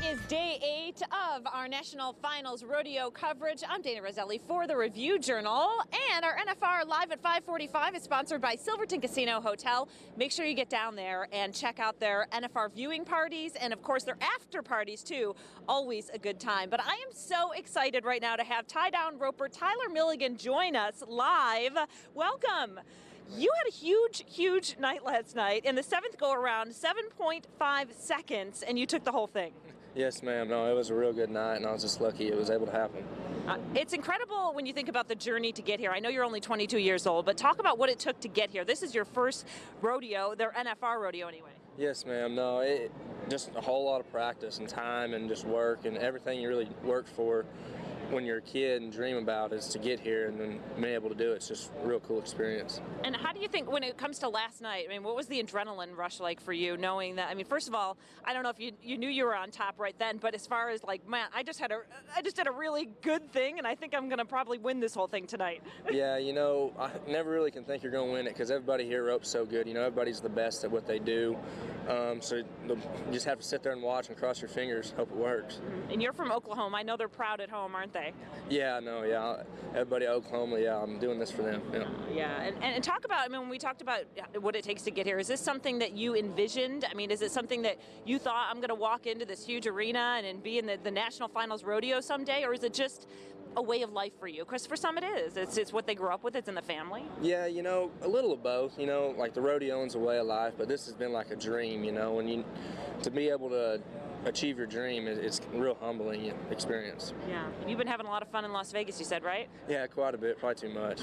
Is day 8 of our National Finals Rodeo coverage. I'm Dayna Roselli for the Review Journal, and our NFR Live at 5:45 is sponsored by Silverton Casino Hotel. Make sure you get down there and check out their NFR viewing parties, and of course their after parties too. Always a good time. But I am so excited right now to have tie-down roper Tyler Milligan join us live. Welcome. You had a huge night last night. In the 7th go-around, 7.5 seconds, and you took the whole thing. Yes, ma'am. No, it was a real good night, and I was just lucky it was able to happen. It's incredible when you think about the journey to get here. I know you're only 22 years old, but talk about what it took to get here. This is your first rodeo, their NFR rodeo anyway. Yes, ma'am. No, it just a whole lot of practice and time and just work and everything you really work for when you're a kid and dream about is to get here, and then being able to do it's just a real cool experience. And how do you think when it comes to last night, I mean, what was the adrenaline rush like for you, knowing that, I mean, first of all, I don't know if you knew you were on top right then, but as far as like, man, I just did a really good thing, and I think I'm going to probably win this whole thing tonight. Yeah, you know, I never really can think you're going to win it because everybody here ropes so good. You know, everybody's the best at what they do. So you just have to sit there and watch and cross your fingers, hope it works. And you're from Oklahoma. I know they're proud at home, aren't they? Yeah, no, yeah. Everybody at Oklahoma, yeah, I'm doing this for them. Yeah. Yeah, and talk about, I mean, when we talked about what it takes to get here, is this something that you envisioned? I mean, is it something that you thought, I'm going to walk into this huge arena and be in the National Finals Rodeo someday, or is it just a way of life for you? Because for some it is. It's what they grew up with. It's in the family. Yeah, you know, a little of both. You know, like the rodeoing's a way of life, but this has been like a dream, you know, and to be able to achieve your dream, it's a real humbling experience. Yeah, and you've been having a lot of fun in Las Vegas, you said, right? Yeah, quite a bit, probably too much.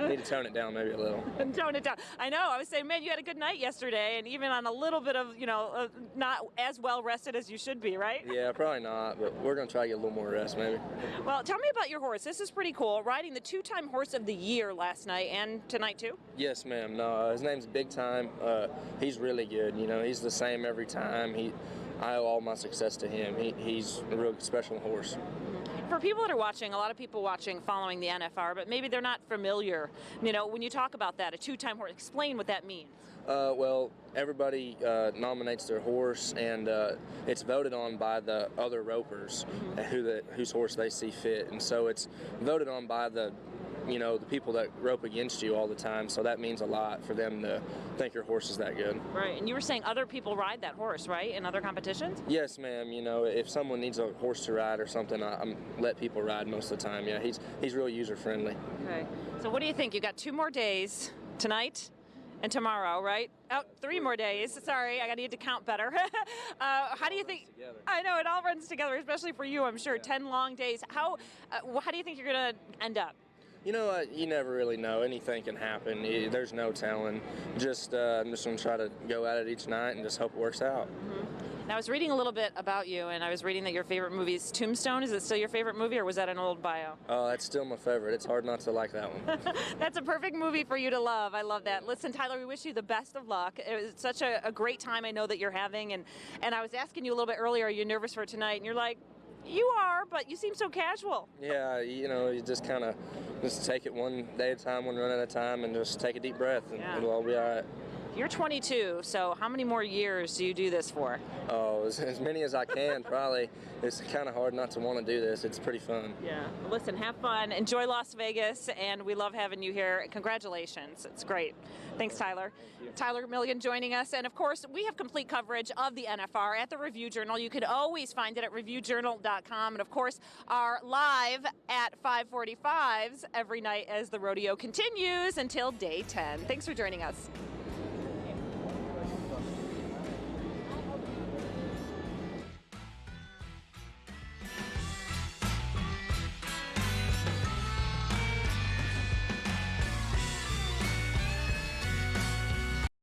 Need to tone it down maybe a little. Tone it down. I know, I was saying, man, you had a good night yesterday, and even on a little bit of, you know, not as well rested as you should be, right? Yeah, probably not, but we're going to try to get a little more rest maybe. Well, tell me about your horse. This is pretty cool. Riding the 2-time horse of the year last night and tonight too? Yes, ma'am. No, his name's Big Time. He's really good. You know, he's the same every time. I owe all my success to him. He's a real special horse. For people that are watching, a lot of people watching following the NFR, but maybe they're not familiar. You know, when you talk about that, a 2-time horse, explain what that means. Well, everybody nominates their horse, and it's voted on by the other ropers, whose horse they see fit, and so it's voted on by the people that rope against you all the time, so that means a lot for them to think your horse is that good. Right, and you were saying other people ride that horse, right, in other competitions? Yes, ma'am. You know, if someone needs a horse to ride or something, I let people ride most of the time. Yeah, he's real user-friendly. Okay, so what do you think? You got 2 more days tonight And tomorrow, right? Oh, 3 more days. Sorry, I need to count better. How do you think? I know it all runs together, especially for you. I'm sure 10 long days. How do you think you're going to end up? You know, you never really know. Anything can happen. There's no telling. I'm just going to try to go at it each night and just hope it works out. Now, I was reading a little bit about you, and I was reading that your favorite movie is Tombstone. Is it still your favorite movie, or was that an old bio? Oh, that's still my favorite. It's hard not to like that one. That's a perfect movie for you to love. I love that. Listen, Tyler, we wish you the best of luck. It was such a great time I know that you're having, and I was asking you a little bit earlier, are you nervous for tonight? And you're like, you are, but you seem so casual. Yeah, you know, you just kind of just take it one day at a time, one run at a time, and just take a deep breath, and it'll all be all right. You're 22, so how many more years do you do this for? Oh, as many as I can, probably. It's kind of hard not to want to do this. It's pretty fun. Yeah. Listen, have fun. Enjoy Las Vegas, and we love having you here. Congratulations. It's great. Thanks, Tyler. Thank you. Tyler Milligan joining us. And, of course, we have complete coverage of the NFR at the Review Journal. You can always find it at reviewjournal.com. And, of course, are live at 5:45s every night as the rodeo continues until day 10. Thanks for joining us.